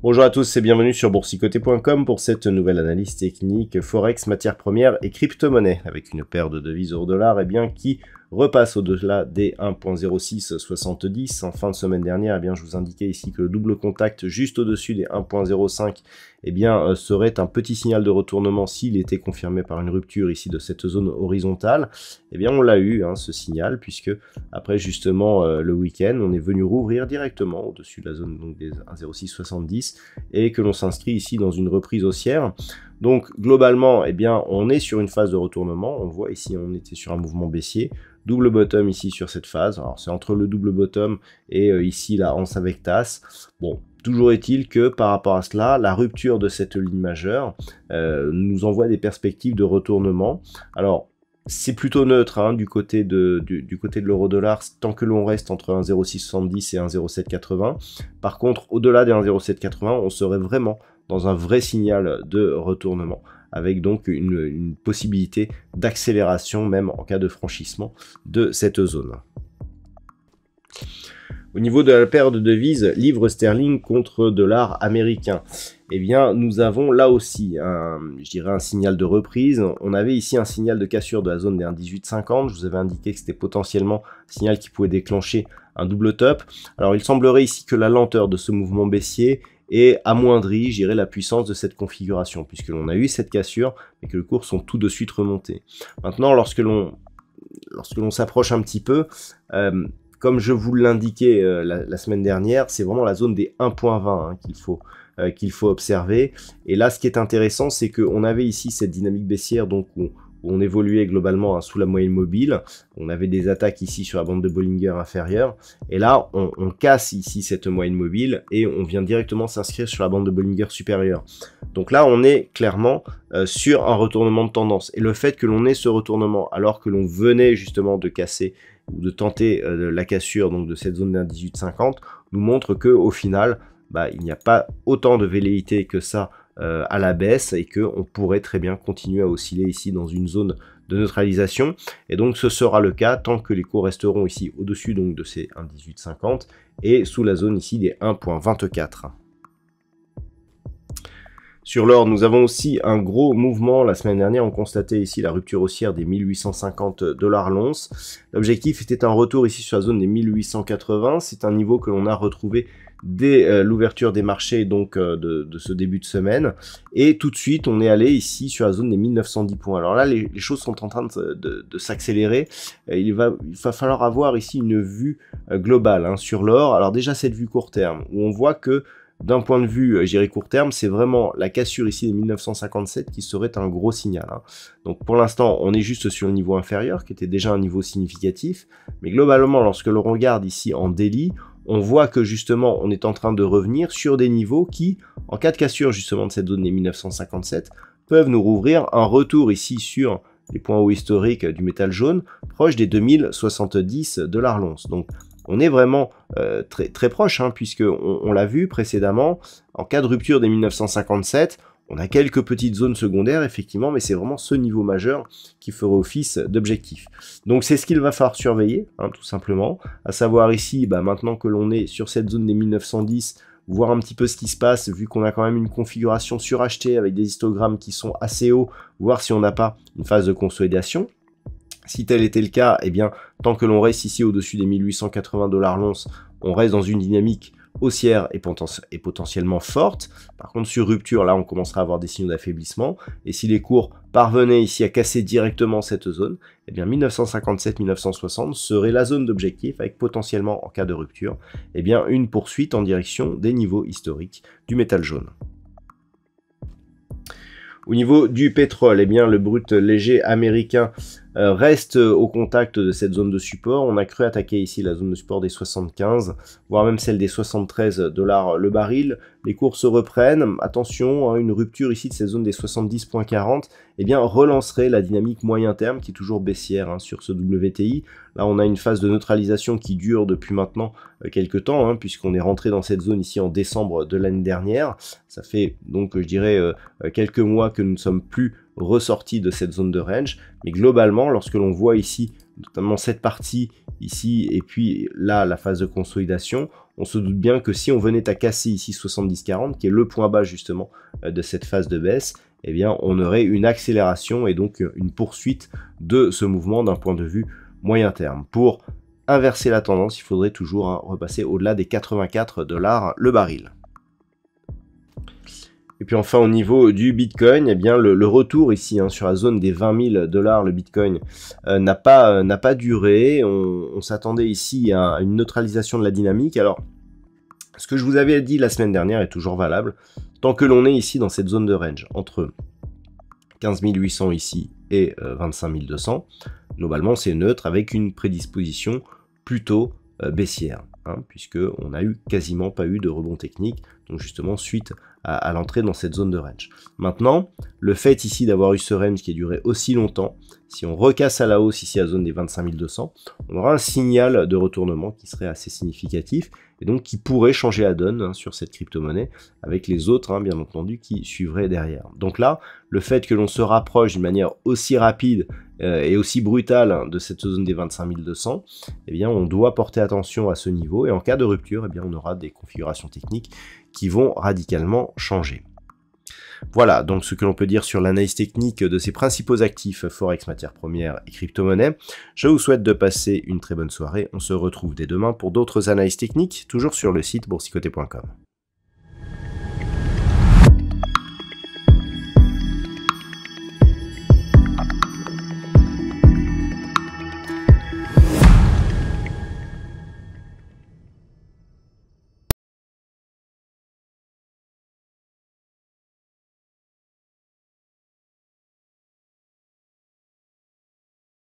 Bonjour à tous et bienvenue sur boursicoté.com pour cette nouvelle analyse technique Forex, matières premières et crypto-monnaie avec une paire de devises euro-dollar qui repasse au-delà des 1.0670. En fin de semaine dernière, je vous indiquais ici que le double contact juste au-dessus des 1.05 serait un petit signal de retournement s'il était confirmé par une rupture ici de cette zone horizontale. On l'a eu ce signal, puisque après justement le week-end, on est venu rouvrir directement au-dessus de la zone donc, des 1.0670 et que l'on s'inscrit ici dans une reprise haussière. Donc globalement, on est sur une phase de retournement. On voit ici, on était sur un mouvement baissier. Double bottom ici sur cette phase. Alors c'est entre le double bottom et ici la hanse avec tasse. Bon, toujours est-il que par rapport à cela, la rupture de cette ligne majeure nous envoie des perspectives de retournement. Alors c'est plutôt neutre du côté de l'euro-dollar tant que l'on reste entre 1,0670 et 1,0780. Par contre, au-delà des 1,0780, on serait vraiment dans un vrai signal de retournement, avec donc une possibilité d'accélération même en cas de franchissement de cette zone. Au niveau de la paire de devises livre sterling contre dollar américain, nous avons là aussi un signal de reprise. On avait ici un signal de cassure de la zone des 1,1850. Je vous avais indiqué que c'était potentiellement un signal qui pouvait déclencher un double top. Alors il semblerait ici que la lenteur de ce mouvement baissier et amoindrit, la puissance de cette configuration, puisque l'on a eu cette cassure, mais que les cours sont tout de suite remontés. Maintenant, lorsque l'on s'approche un petit peu, comme je vous l'indiquais la semaine dernière, c'est vraiment la zone des 1.20 qu'il faut observer. Et là, ce qui est intéressant, c'est qu'on avait ici cette dynamique baissière, donc où on évoluait globalement sous la moyenne mobile. On avait des attaques ici sur la bande de Bollinger inférieure. Et là, on casse ici cette moyenne mobile et on vient directement s'inscrire sur la bande de Bollinger supérieure. Donc là, on est clairement sur un retournement de tendance. Et le fait que l'on ait ce retournement, alors que l'on venait justement de casser ou de tenter la cassure donc de cette zone d'un 18,50, nous montre que au final, il n'y a pas autant de velléité que ça à la baisse et qu'on pourrait très bien continuer à osciller ici dans une zone de neutralisation. Et donc ce sera le cas tant que les cours resteront ici au-dessus donc de ces 1,1850 et sous la zone ici des 1.24. Sur l'or, nous avons aussi un gros mouvement. La semaine dernière, on constatait ici la rupture haussière des 1850 $ l'once. L'objectif était un retour ici sur la zone des 1880. C'est un niveau que l'on a retrouvé dès l'ouverture des marchés donc de ce début de semaine. Et tout de suite, on est allé ici sur la zone des 1910 points. Alors là, les choses sont en train de s'accélérer. Il va falloir avoir ici une vue globale sur l'or. Alors déjà, cette vue court terme, où on voit que d'un point de vue, court terme, c'est vraiment la cassure ici des 1957 qui serait un gros signal. Donc pour l'instant, on est juste sur le niveau inférieur, qui était déjà un niveau significatif. Mais globalement, lorsque l'on regarde ici en daily, on voit que justement, on est en train de revenir sur des niveaux qui, en cas de cassure justement de cette zone des 1957, peuvent nous rouvrir un retour ici sur les points hauts historiques du métal jaune, proche des 2070 $ l'once. Donc on est vraiment très proche, puisqu'on l'a vu précédemment, en cas de rupture des 1957, on a quelques petites zones secondaires, effectivement, mais c'est vraiment ce niveau majeur qui fera office d'objectif. Donc c'est ce qu'il va falloir surveiller, tout simplement, à savoir ici, maintenant que l'on est sur cette zone des 1910, voir un petit peu ce qui se passe, vu qu'on a quand même une configuration surachetée avec des histogrammes qui sont assez hauts, voir si on n'a pas une phase de consolidation. Si tel était le cas, tant que l'on reste ici au-dessus des 1880 $ l'once, on reste dans une dynamique haussière et potentiellement forte. Par contre, sur rupture, là, on commencera à avoir des signaux d'affaiblissement. Et si les cours parvenaient ici à casser directement cette zone, 1957-1960 serait la zone d'objectif avec potentiellement, en cas de rupture, une poursuite en direction des niveaux historiques du métal jaune. Au niveau du pétrole, le brut léger américain reste au contact de cette zone de support. On a cru attaquer ici la zone de support des 75, voire même celle des 73 $ le baril. Les cours se reprennent. Attention, hein, une rupture ici de cette zone des 70,40, eh bien, relancerait la dynamique moyen terme qui est toujours baissière hein, sur ce WTI. Là, on a une phase de neutralisation qui dure depuis maintenant quelques temps, hein, puisqu'on est rentré dans cette zone ici en décembre de l'année dernière. Ça fait donc, je dirais, quelques mois que nous ne sommes plus ressortis de cette zone de range. Mais globalement, lorsque l'on voit ici, notamment cette partie ici, et puis là, la phase de consolidation, on se doute bien que si on venait à casser ici 70,40, qui est le point bas justement de cette phase de baisse, eh bien, on aurait une accélération et donc une poursuite de ce mouvement d'un point de vue moyen terme. Pour inverser la tendance, il faudrait toujours hein, repasser au-delà des 84 $ le baril. Et puis enfin au niveau du Bitcoin, eh bien le retour ici hein, sur la zone des 20 000 $ le Bitcoin n'a pas duré. On s'attendait ici à une neutralisation de la dynamique. Alors ce que je vous avais dit la semaine dernière est toujours valable. Tant que l'on est ici dans cette zone de range entre 15 800 ici et 25 200, globalement c'est neutre avec une prédisposition plutôt baissière, hein, puisqu'on n'a quasiment pas eu de rebond technique, donc justement suite à l'entrée dans cette zone de range. Maintenant, le fait ici d'avoir eu ce range qui a duré aussi longtemps, si on recasse à la hausse ici à la zone des 25 200, on aura un signal de retournement qui serait assez significatif et donc qui pourrait changer la donne hein, sur cette crypto-monnaie avec les autres, hein, bien entendu, qui suivraient derrière. Donc là, le fait que l'on se rapproche d'une manière aussi rapide et aussi brutale hein, de cette zone des 25 200, eh bien, on doit porter attention à ce niveau et en cas de rupture, eh bien, on aura des configurations techniques qui vont radicalement changer. Voilà donc ce que l'on peut dire sur l'analyse technique de ces principaux actifs Forex, matières premières et crypto-monnaies. Je vous souhaite de passer une très bonne soirée. On se retrouve dès demain pour d'autres analyses techniques, toujours sur le site boursicoté.com.